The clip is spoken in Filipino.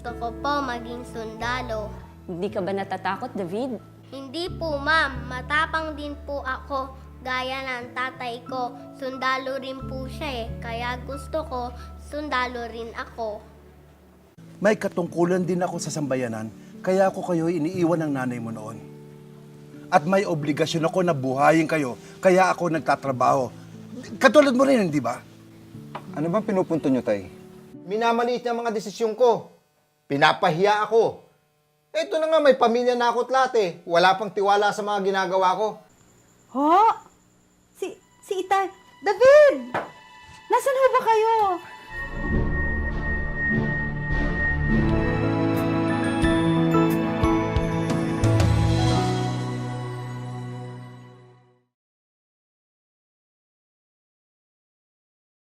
Gusto ko po maging sundalo. Hindi ka ba natatakot, David? Hindi po, ma'am. Matapang din po ako. Gaya ng tatay ko. Sundalo rin po siya eh. Kaya gusto ko, sundalo rin ako. May katungkulan din ako sa sambayanan, kaya ako kayo iniiwan ng nanay mo noon. At may obligasyon ako na buhayin kayo, kaya ako nagtatrabaho. Katulad mo rin, hindi ba? Ano bang pinupunto nyo, Tay? Minamaliit niya ang mga desisyon ko. Pinapahiya ako. Eto na nga, may pamilya na ako't lahat eh. Wala pang tiwala sa mga ginagawa ko. Ho? Si Itay. David!